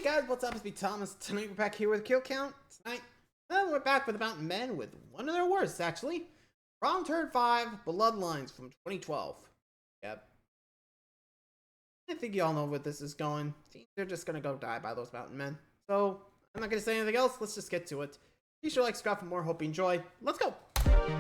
Hey guys, what's up? It's me, Thomas. Tonight we're back here with Kill Count. Tonight, we're back with Mountain Men with one of their worst, actually. Wrong Turn 5, Bloodlines from 2012. Yep. I think you all know where this is going. They're just gonna go die by those Mountain Men. So, I'm not gonna say anything else. Let's just get to it. Be sure to like, subscribe for more. Hope you enjoy. Let's go! Probably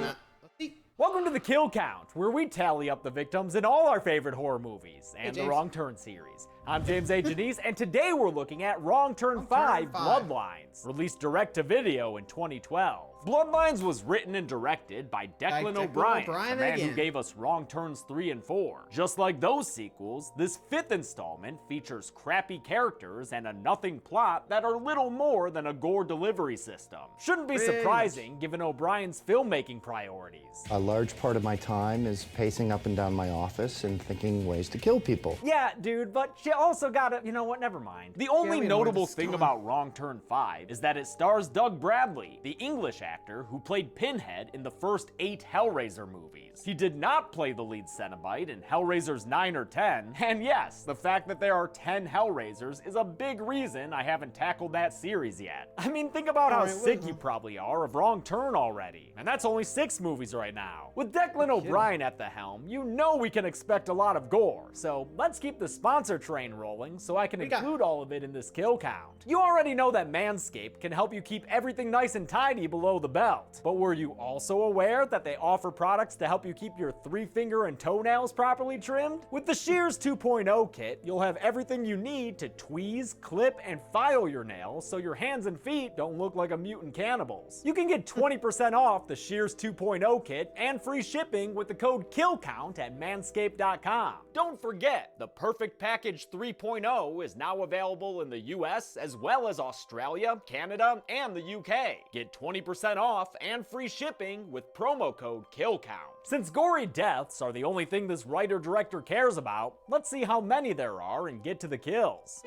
not. Let's see. Welcome to the Kill Count, where we tally up the victims in all our favorite horror movies and the Wrong Turn series. I'm James A. Janice, and today we're looking at Wrong Turn 5 Bloodlines, released direct-to-video in 2012. Bloodlines was written and directed by Declan O'Brien, the man who gave us Wrong Turns 3 and 4. Just like those sequels, this fifth installment features crappy characters and a nothing plot that are little more than a gore delivery system. Shouldn't be surprising given O'Brien's filmmaking priorities. A large part of my time is pacing up and down my office and thinking ways to kill people. Yeah, dude, but you also gotta, you know what, never mind. The only notable thing about Wrong Turn 5 is that it stars Doug Bradley, the English actor who played Pinhead in the first 8 Hellraiser movies. He did not play the lead Cenobite in Hellraisers 9 or 10, and yes, the fact that there are 10 Hellraisers is a big reason I haven't tackled that series yet. I mean, think about how sick you probably are of Wrong Turn already, and that's only 6 movies right now. With Declan O'Brien at the helm, you know we can expect a lot of gore, so let's keep the sponsor train rolling so I can include all of it in this kill count. You already know that Manscaped can help you keep everything nice and tidy below the belt. But were you also aware that they offer products to help you keep your 3-finger and toenails properly trimmed? With the Shears 2.0 kit, you'll have everything you need to tweeze, clip, and file your nails so your hands and feet don't look like a mutant cannibals. You can get 20% off the Shears 2.0 kit and free shipping with the code KILLCOUNT at manscaped.com. Don't forget, the Perfect Package 3.0 is now available in the US as well as Australia, Canada, and the UK. Get 20% off and free shipping with promo code KILLCOUNT. Since gory deaths are the only thing this writer-director cares about, let's see how many there are and get to the kills.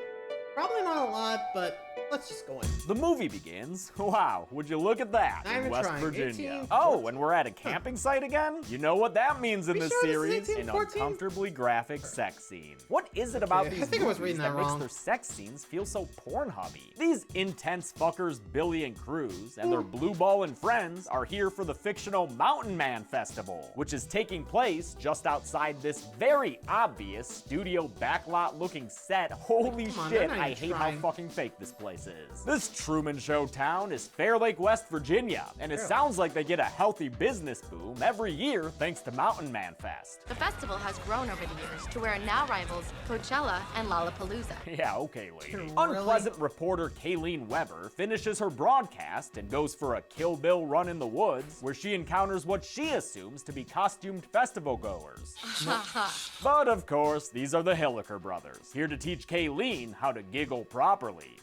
Probably not a lot, but let's just go in. The movie begins. Wow, would you look at that? In West Virginia. Oh, and we're at a camping site again? You know what that means in this series? An uncomfortably graphic sex scene. What is it about these movies that makes their sex scenes feel so Pornhubby? These intense fuckers Billy and Cruz and their blue ball and friends are here for the fictional Mountain Man Festival, which is taking place just outside this very obvious studio backlot looking set. Holy shit, I hate how fucking fake this place is. This Truman Show town is Fair Lake, West Virginia, and it sounds like they get a healthy business boom every year thanks to Mountain Man Fest. The festival has grown over the years to where it now rivals Coachella and Lollapalooza. Yeah, okay, lady. Unpleasant reporter Kayleen Weber finishes her broadcast and goes for a Kill Bill run in the woods where she encounters what she assumes to be costumed festival goers. But of course, these are the Hillicker brothers, here to teach Kayleen how to giggle properly.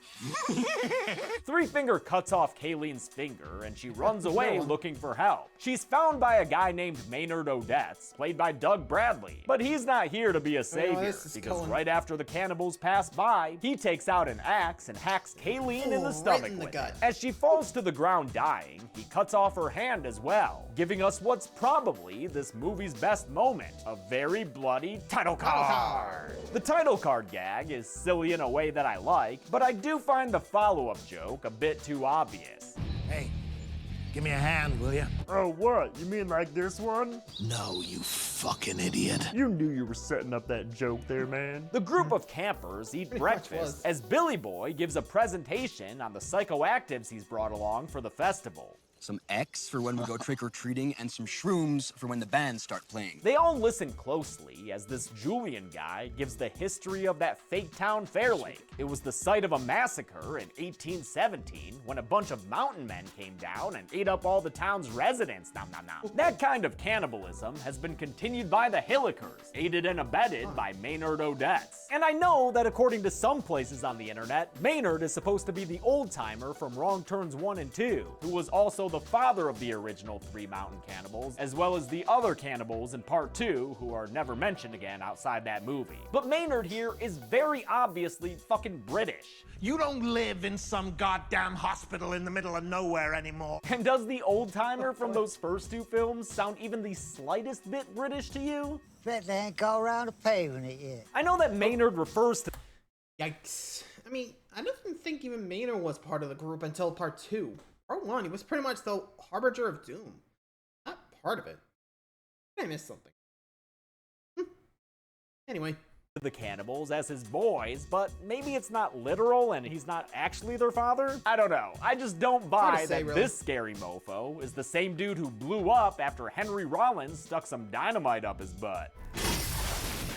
3-Finger cuts off Kayleen's finger and she runs away looking for help. She's found by a guy named Maynard Odets, played by Doug Bradley. But he's not here to be a savior, because right after the cannibals pass by, he takes out an axe and hacks Kayleen in the stomach with it. As she falls to the ground dying, he cuts off her hand as well, giving us what's probably this movie's best moment, a very bloody title card. The title card gag is silly in a way that I like, but I do find the follow-up joke a bit too obvious. Hey, give me a hand, will you? Oh, what? You mean like this one? No, you fucking idiot. You knew you were setting up that joke there, man. The group of campers eat breakfast as Billy Boy gives a presentation on the psychoactives he's brought along for the festival. Some X for when we go trick-or-treating, and some shrooms for when the bands start playing. They all listen closely as this Julian guy gives the history of that fake town Fair Lake. It was the site of a massacre in 1817 when a bunch of mountain men came down and ate up all the town's residents. Nom nom nom. That kind of cannibalism has been continued by the Hillickers, aided and abetted by Maynard Odets. And I know that according to some places on the internet, Maynard is supposed to be the old-timer from Wrong Turns 1 and 2, who was also the father of the original 3 mountain cannibals, as well as the other cannibals in part 2 who are never mentioned again outside that movie. But Maynard here is very obviously fucking British. You don't live in some goddamn hospital in the middle of nowhere anymore. And does the old-timer from those first 2 films sound even the slightest bit British to you? Bet they ain't got around to paving it yet. I know that Maynard refers to Yikes. I mean, I didn't think even Maynard was part of the group until part 2. Part 1, he was pretty much the harbinger of doom. Not part of it. I missed something. Anyway. the cannibals as his boys, but maybe it's not literal and he's not actually their father? I don't know. I just don't buy that really. This scary mofo is the same dude who blew up after Henry Rollins stuck some dynamite up his butt.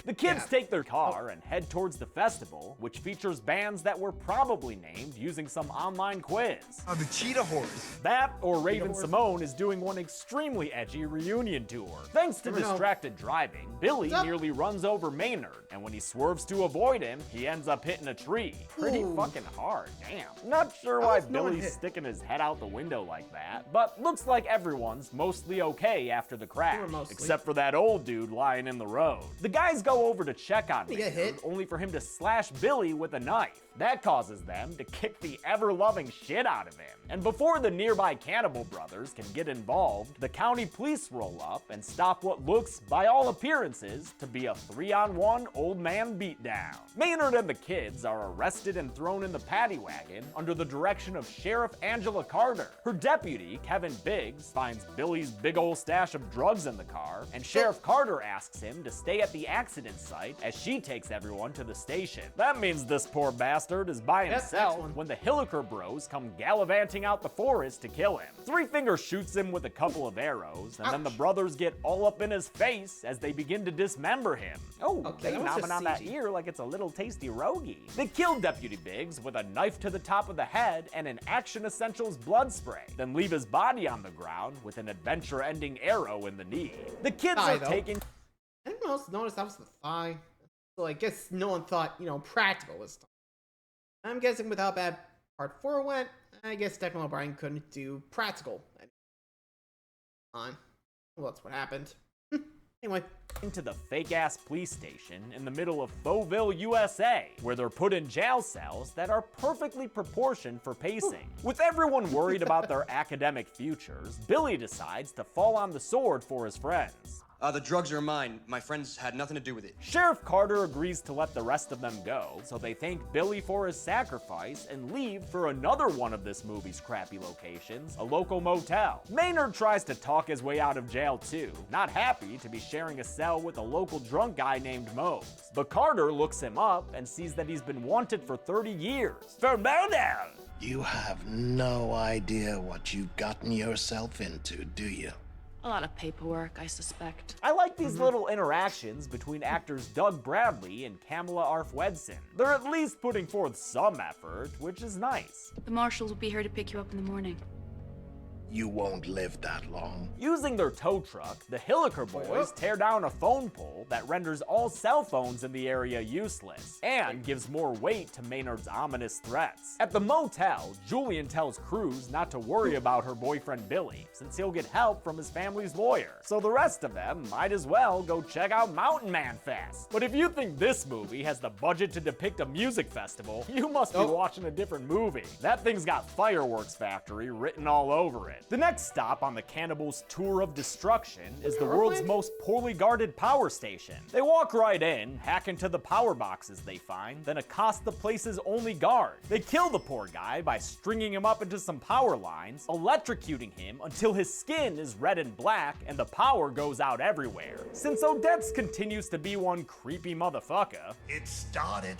The kids take their car and head towards the festival, which features bands that were probably named using some online quiz. Oh, the Cheetah Horse. That or Raven Simone is doing one extremely edgy reunion tour. Thanks to distracted driving, Billy nearly runs over Maynard, and when he swerves to avoid him, he ends up hitting a tree. Pretty fucking hard, damn. Not sure why Billy's sticking his head out the window like that, but looks like everyone's mostly okay after the crash, except for that old dude lying in the road. The guys go over to check on Maynard, only for him to slash Billy with a knife. That causes them to kick the ever-loving shit out of him. And before the nearby cannibal brothers can get involved, the county police roll up and stop what looks, by all appearances, to be a 3-on-1 old man beatdown. Maynard and the kids are arrested and thrown in the paddy wagon under the direction of Sheriff Angela Carter. Her deputy, Kevin Biggs, finds Billy's big ol' stash of drugs in the car, and Sheriff Carter asks him to stay at the accident site as she takes everyone to the station. That means this poor bastard is by himself when the Hillicker bros come gallivanting out the forest to kill him. Three Finger shoots him with a couple of arrows, and then the brothers get all up in his face as they begin to dismember him. Oh, they knobbing on that ear like it's a little tasty rogie. They kill Deputy Biggs with a knife to the top of the head and an Action Essentials blood spray, then leave his body on the ground with an adventure-ending arrow in the knee. The kids are taken... Anyone else notice that was the thigh? So I guess no one thought, practical this time. I'm guessing with how bad part 4 went, I guess Declan O'Brien couldn't do practical. Well, that's what happened. Anyway. Into the fake-ass police station in the middle of Fayetteville, USA, where they're put in jail cells that are perfectly proportioned for pacing. With everyone worried about their academic futures, Billy decides to fall on the sword for his friends. The drugs are mine. My friends had nothing to do with it. Sheriff Carter agrees to let the rest of them go, so they thank Billy for his sacrifice and leave for another one of this movie's crappy locations, a local motel. Maynard tries to talk his way out of jail too, not happy to be sharing a cell with a local drunk guy named Mose. But Carter looks him up and sees that he's been wanted for 30 years. For murder! You have no idea what you've gotten yourself into, do you? A lot of paperwork, I suspect. I like these little interactions between actors Doug Bradley and Kamala Arfwedson. They're at least putting forth some effort, which is nice. The marshals will be here to pick you up in the morning. You won't live that long. Using their tow truck, the Hillicker boys tear down a phone pole that renders all cell phones in the area useless, and gives more weight to Maynard's ominous threats. At the motel, Julian tells Cruz not to worry about her boyfriend Billy, since he'll get help from his family's lawyer. So the rest of them might as well go check out Mountain Man Fest. But if you think this movie has the budget to depict a music festival, you must be watching a different movie. That thing's got Fireworks Factory written all over it. The next stop on the cannibals' tour of destruction is the world's most poorly guarded power station. They walk right in, hack into the power boxes they find, then accost the place's only guard. They kill the poor guy by stringing him up into some power lines, electrocuting him until his skin is red and black and the power goes out everywhere. Since Odette's continues to be one creepy motherfucker, It started.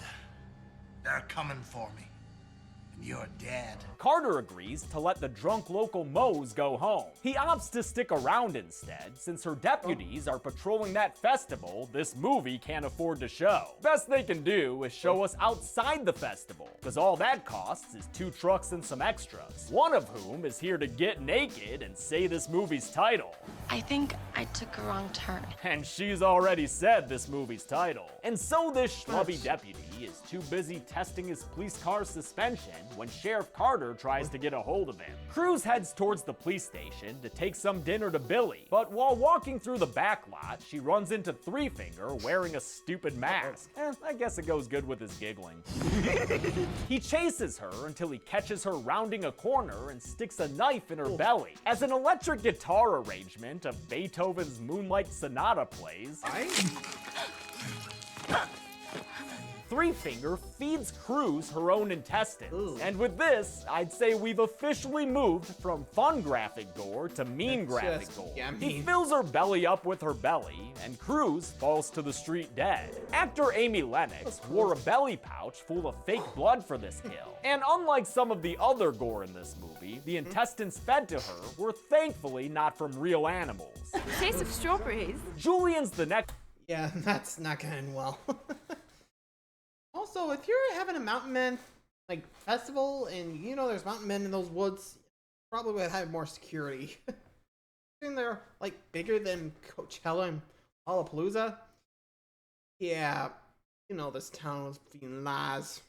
They're coming for me. And you're dead. Carter agrees to let the drunk local Mose go home. He opts to stick around instead, since her deputies are patrolling that festival this movie can't afford to show. Best they can do is show us outside the festival, because all that costs is 2 trucks and some extras, one of whom is here to get naked and say this movie's title. I think I took a wrong turn. And she's already said this movie's title. And so this schlubby deputy is too busy testing his police car's suspension when Sheriff Carter tries to get a hold of him. Cruz heads towards the police station to take some dinner to Billy, but while walking through the back lot, she runs into Three Finger wearing a stupid mask. I guess it goes good with his giggling. He chases her until he catches her rounding a corner and sticks a knife in her belly. As an electric guitar arrangement movement of Beethoven's Moonlight Sonata plays, Three Finger feeds Cruz her own intestines. Ooh. And with this, I'd say we've officially moved from fun graphic gore to mean graphic gore. Yeah, He mean. fills her belly up with her belly, and Cruz falls to the street dead. Actor Amy Lennox wore a belly pouch full of fake blood for this kill. And unlike some of the other gore in this movie, the intestines fed to her were thankfully not from real animals. Taste of strawberries. Julian's the next. Yeah, that's not gonna end well. Also, if you're having a mountain men like festival and you know there's mountain men in those woods, probably would have more security. And they're like bigger than Coachella and Lollapalooza. Yeah, you know this town was being lies.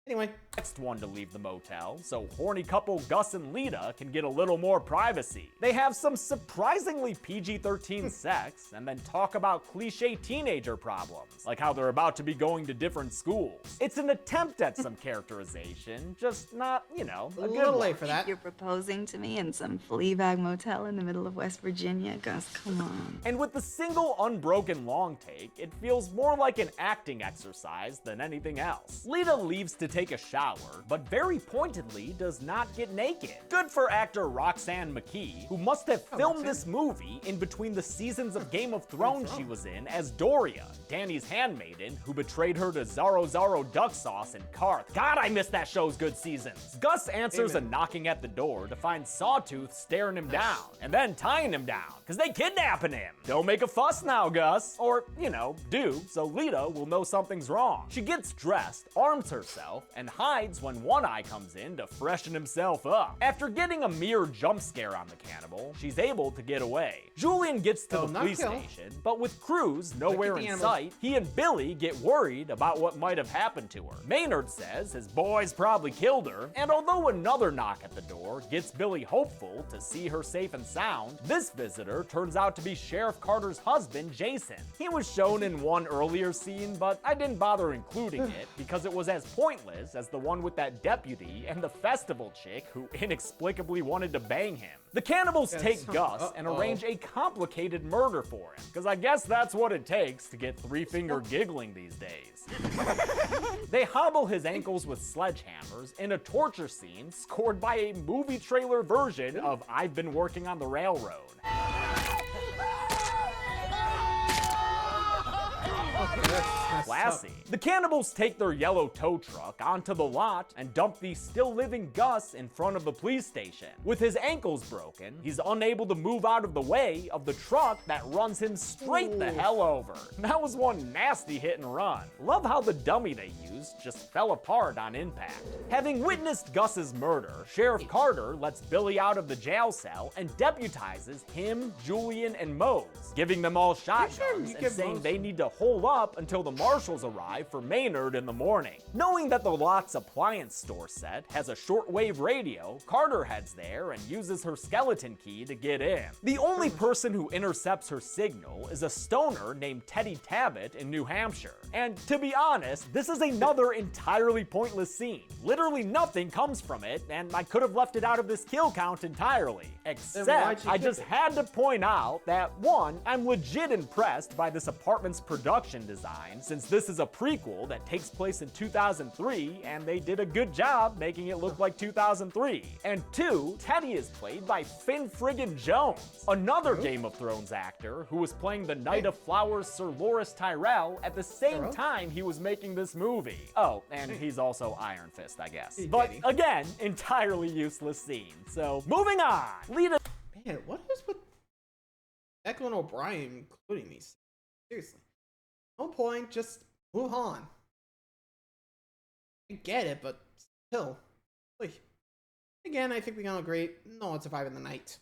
Anyway, Next one to leave the motel, so horny couple Gus and Lita can get a little more privacy. They have some surprisingly PG-13 sex, and then talk about cliche teenager problems, like how they're about to be going to different schools. It's an attempt at some characterization, just not, you know, a a good little one. late for that. You're proposing to me in some Fleabag motel in the middle of West Virginia? Gus, come on. And with the single unbroken long take, it feels more like an acting exercise than anything else. Lita leaves to take a shower, but very pointedly does not get naked. Good for actor Roxanne McKee, who must have filmed this movie in between the seasons of Game of Thrones she was in as Doria, Dany's handmaiden, who betrayed her to Zaro Zaro duck sauce in Karth. God, I miss that show's good seasons. Gus answers a knocking at the door to find Sawtooth staring him down, and then tying him down, because they kidnapping him. Don't make a fuss now, Gus. Or, you know, do, so Lita will know something's wrong. She gets dressed, arms herself, and hides when One Eye comes in to freshen himself up. After getting a mere jump scare on the cannibal, she's able to get away. Julian gets to the not police kill. station, but with Cruz nowhere the in animals. sight, he and Billy get worried about what might have happened to her. Maynard says his boys probably killed her, and although another knock at the door gets Billy hopeful to see her safe and sound, this visitor turns out to be Sheriff Carter's husband, Jason. He was shown in one earlier scene, but I didn't bother including it because it was as pointless as the one with that deputy and the festival chick who inexplicably wanted to bang him. The cannibals take Gus and arrange a complicated murder for him, because I guess that's what it takes to get Three Finger giggling these days. They hobble his ankles with sledgehammers in a torture scene scored by a movie trailer version of I've Been Working on the Railroad. Classy. The cannibals take their yellow tow truck onto the lot and dump the still living Gus in front of the police station. With his ankles broken, he's unable to move out of the way of the truck that runs him straight the hell over. That was one nasty hit and run. Love how the dummy they used just fell apart on impact. Having witnessed Gus's murder, Sheriff Carter lets Billy out of the jail cell and deputizes him, Julian, and Mose, giving them all shotguns and saying they need to hold up until the marshals arrive for Maynard in the morning. Knowing that the lot's appliance store set has a shortwave radio, Carter heads there and uses her skeleton key to get in. The only person who intercepts her signal is a stoner named Teddy Tabbitt in New Hampshire. And to be honest, this is another entirely pointless scene. Literally nothing comes from it, and I could have left it out of this kill count entirely. Except, I just had to point out that, one, I'm legit impressed by this apartment's production design, since this is a prequel that takes place in 2003, and they did a good job making it look like 2003. And two, Teddy is played by Finn friggin' Jones, another Game of Thrones actor who was playing the Knight of Flowers Sir Loras Tyrell at the same time he was making this movie. Oh, and he's also Iron Fist, I guess. But again, entirely useless scene. So, moving on! Lita. Man, what is with Declan O'Brien including these? Seriously. No point, just move on. I get it, but still. Like, again, I think we can all agree, no one surviving the night.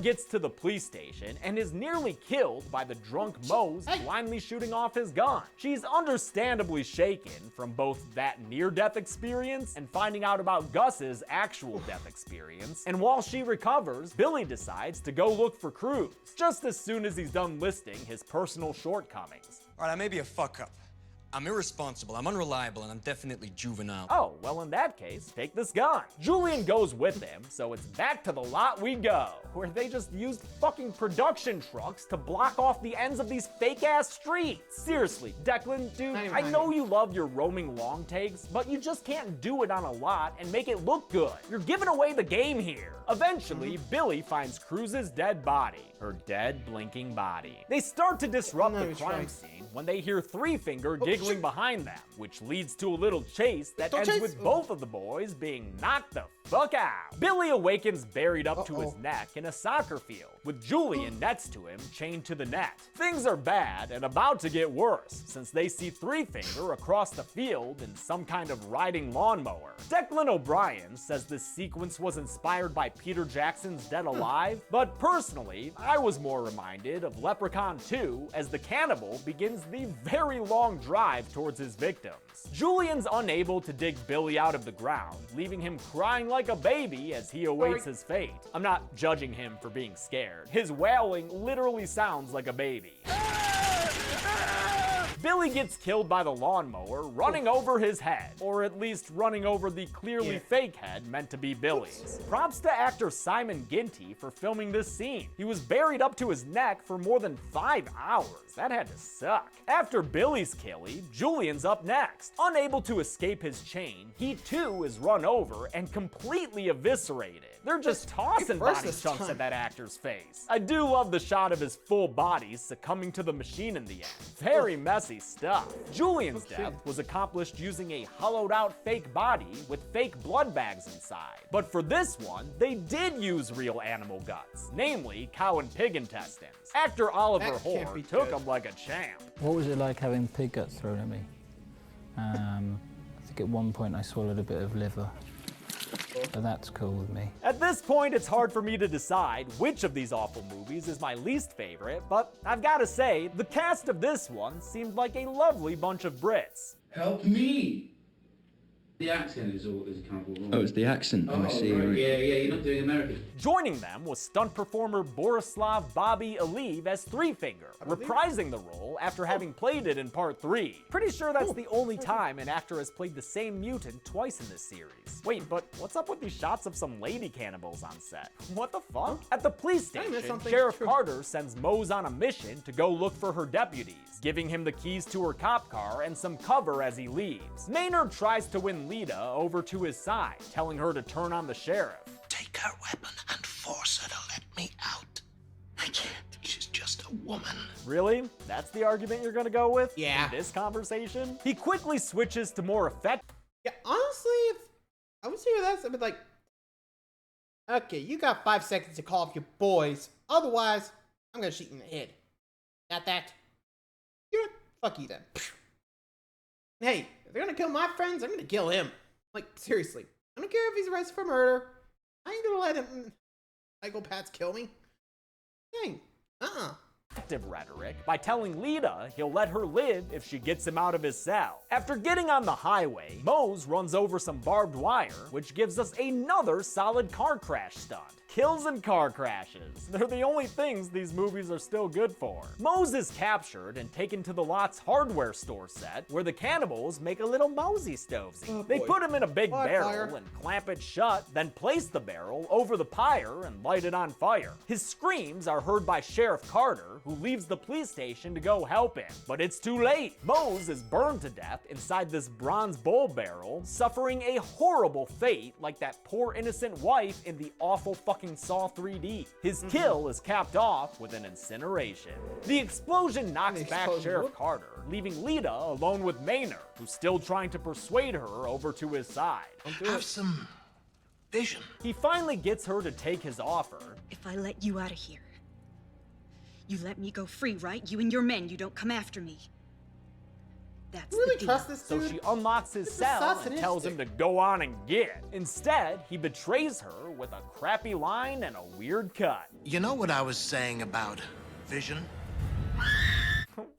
Gets to the police station and is nearly killed by the drunk Mose blindly shooting off his gun. She's understandably shaken from both that near-death experience and finding out about Gus's actual death experience, and while she recovers, Billy decides to go look for Cruz, just as soon as he's done listing his personal shortcomings. All right, I may be a fuck-up, I'm irresponsible, I'm unreliable, and I'm definitely juvenile. Oh, well in that case, take this gun. Julian goes with him, so it's back to the lot we go, where they just used fucking production trucks to block off the ends of these fake-ass streets. Seriously, Declan, dude, I know you love your roaming long takes, but you just can't do it on a lot and make it look good. You're giving away the game here. Eventually, Billy finds Cruz's dead body. Her dead, blinking body. They start to disrupt the crime scene when they hear Three Finger giggling behind them, which leads to a little chase that ends with both of the boys being knocked the fuck out. Billy awakens buried up to his neck in a soccer field, with Julian next to him chained to the net. Things are bad and about to get worse, since they see Three Finger across the field in some kind of riding lawnmower. Declan O'Brien says this sequence was inspired by Peter Jackson's Dead Alive, but personally, I was more reminded of Leprechaun 2 as the cannibal begins the very long drive towards his victims. Julian's unable to dig Billy out of the ground, leaving him crying like a baby as he awaits his fate. I'm not judging him for being scared. His wailing literally sounds like a baby. Billy gets killed by the lawnmower running over his head, or at least running over the clearly fake head meant to be Billy's. Props to actor Simon Ginty for filming this scene. He was buried up to his neck for more than 5 hours. That had to suck. After Billy's killie, Julian's up next. Unable to escape his chain, he too is run over and completely eviscerated. They're just tossing body chunks at that actor's face. I do love the shot of his full body succumbing to the machine in the end. Very messy stuff. Julian's death was accomplished using a hollowed out fake body with fake blood bags inside. But for this one, they did use real animal guts, namely cow and pig intestines. Actor Oliver Hoare took them like a champ. What was it like having pig guts thrown at me? I think at one point I swallowed a bit of liver. So that's cool with me. At this point, it's hard for me to decide which of these awful movies is my least favorite, but I've gotta say, the cast of this one seemed like a lovely bunch of Brits. Help me! The accent is kind of wrong. Oh, it's the accent. Oh, right. Yeah, you're not doing American. Joining them was stunt performer Borislav Bobby Aliyev as Three Finger, reprising the role after having played it in part 3. Pretty sure that's the only time an actor has played the same mutant twice in this series. Wait, but what's up with these shots of some lady cannibals on set? What the fuck? At the police station, Sheriff Carter sends Mose on a mission to go look for her deputies, giving him the keys to her cop car and some cover as he leaves. Maynard tries to win Lita over to his side, telling her to turn on the sheriff. Take her weapon and force her to let me out. I can't. She's just a woman. Really? That's the argument you're gonna go with? Yeah. In this conversation? He quickly switches to more effective. Yeah, honestly, if I would say that's a bit like, okay, you got 5 seconds to call up your boys. Otherwise, I'm gonna shoot you in the head. Got that? You're fuck you then. Hey, if they're gonna kill my friends, I'm gonna kill him. Like, seriously. I don't care if he's arrested for murder. I ain't gonna let him psychopaths kill me. Dang. Rhetoric by telling Lita he'll let her live if she gets him out of his cell. After getting on the highway, Mose runs over some barbed wire, which gives us another solid car crash stunt. Kills and car crashes. They're the only things these movies are still good for. Mose is captured and taken to the lot's hardware store set, where the cannibals make a little Mosey stovesy. They put him in a big barrel and clamp it shut, then place the barrel over the pyre and light it on fire. His screams are heard by Sheriff Carter, who leaves the police station to go help him. But it's too late. Mose is burned to death inside this bronze bowl barrel, suffering a horrible fate like that poor innocent wife in the awful fucking Saw 3D. His kill is capped off with an incineration. The explosion knocks back Sheriff Carter, leaving Lita alone with Maynard, who's still trying to persuade her over to his side. Have some vision. He finally gets her to take his offer. If I let you out of here, you let me go free, right? You and your men, you don't come after me. That's really the deal. trust this dude? So she unlocks his cell and tells him to go on and get. Instead, he betrays her with a crappy line and a weird cut. You know what I was saying about vision?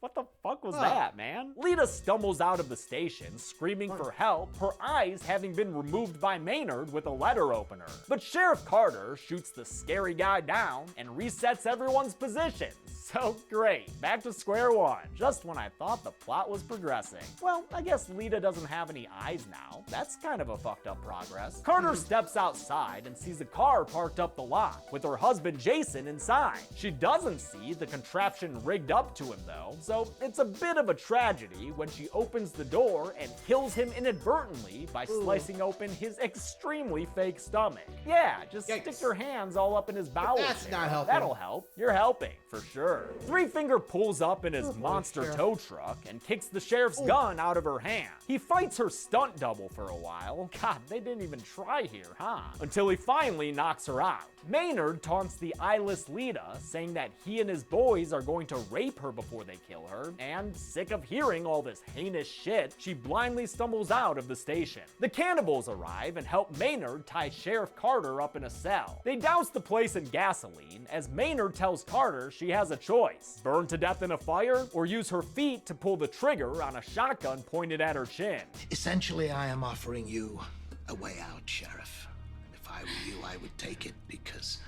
What the fuck? fuck was that, man? Lita stumbles out of the station, screaming for help, her eyes having been removed by Maynard with a letter opener. But Sheriff Carter shoots the scary guy down and resets everyone's positions. So great, back to square one, just when I thought the plot was progressing. Well, I guess Lita doesn't have any eyes now. That's kind of a fucked up progress. Carter steps outside and sees a car parked up the lot, with her husband Jason inside. She doesn't see the contraption rigged up to him though, so it's a bit of a tragedy when she opens the door and kills him inadvertently by slicing open his extremely fake stomach. Yeah, just stick your hands all up in his bowels. That's not helping. That'll help. You're helping, for sure. Three Finger pulls up in his monster tow truck and kicks the sheriff's gun out of her hand. He fights her stunt double for a while. God, they didn't even try here, huh? Until he finally knocks her out. Maynard taunts the eyeless Lita, saying that he and his boys are going to rape her before they kill her, and sick of hearing all this heinous shit, she blindly stumbles out of the station. The cannibals arrive and help Maynard tie Sheriff Carter up in a cell. They douse the place in gasoline, as Maynard tells Carter she has a choice: burn to death in a fire, or use her feet to pull the trigger on a shotgun pointed at her chin. Essentially, I am offering you a way out, Sheriff. And if I were you, I would take it, because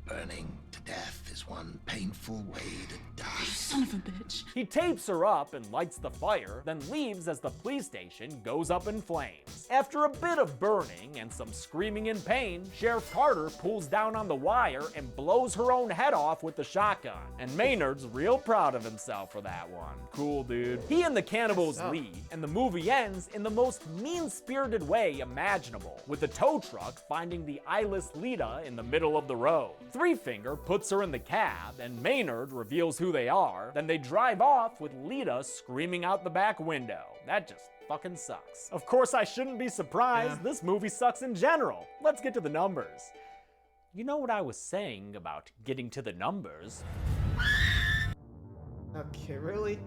burning to death is one painful way to die. Son of a bitch. He tapes her up and lights the fire, then leaves as the police station goes up in flames. After a bit of burning and some screaming in pain, Sheriff Carter pulls down on the wire and blows her own head off with the shotgun. And Maynard's real proud of himself for that one. Cool, dude. He and the cannibals leave, and the movie ends in the most mean-spirited way imaginable, with the tow truck finding the eyeless Lita in the middle of the road. Three Finger puts her in the cab, and Maynard reveals who they are. Then they drive off with Lita screaming out the back window. That just fucking sucks. Of course, I shouldn't be surprised. This movie sucks in general. Let's get to the numbers. You know what I was saying about getting to the numbers? Okay, really?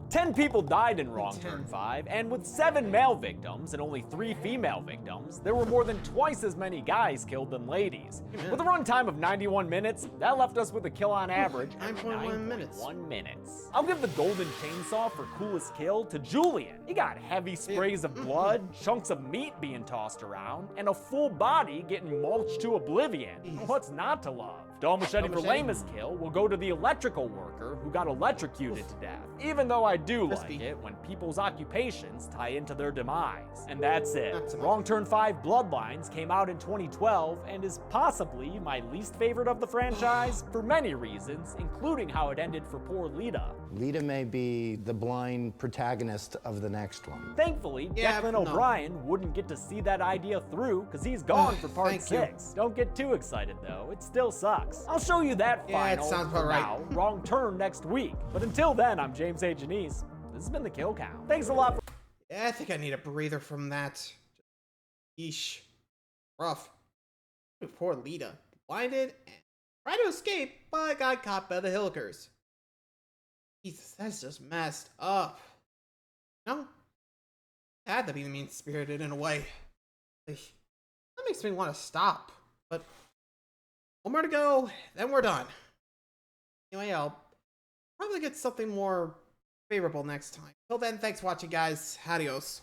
10 people died in Wrong Turn 5, and with 7 male victims and only 3 female victims, there were more than twice as many guys killed than ladies. With a runtime of 91 minutes, that left us with a kill on average of 9.1 minutes. I'll give the golden chainsaw for coolest kill to Julian. He got heavy sprays of blood, chunks of meat being tossed around, and a full body getting mulched to oblivion. What's not to love? Dull Machete for lamest kill will go to the electrical worker who got electrocuted to death, even though I do like it when people's occupations tie into their demise. And that's it. Wrong Turn 5 Bloodlines came out in 2012 and is possibly my least favorite of the franchise for many reasons, including how it ended for poor Lita. Lita may be the blind protagonist of the next one. Thankfully, Declan O'Brien wouldn't get to see that idea through because he's gone for part 6. Don't get too excited though, it still sucks. I'll show you that final, for now, Wrong Turn next week. But until then, I'm James A. Janice. This has been The Kill Count. Thanks a lot for— Yeah, I think I need a breather from that. Yeesh. Rough. Poor Lita. Blinded and tried to escape, but got caught by the Hillickers. Jesus, that's just messed up. No? Had to be mean-spirited in a way. That makes me want to stop. But one more to go, then we're done. Anyway, I'll probably get something more favorable next time. Till then, thanks for watching, guys. Adios.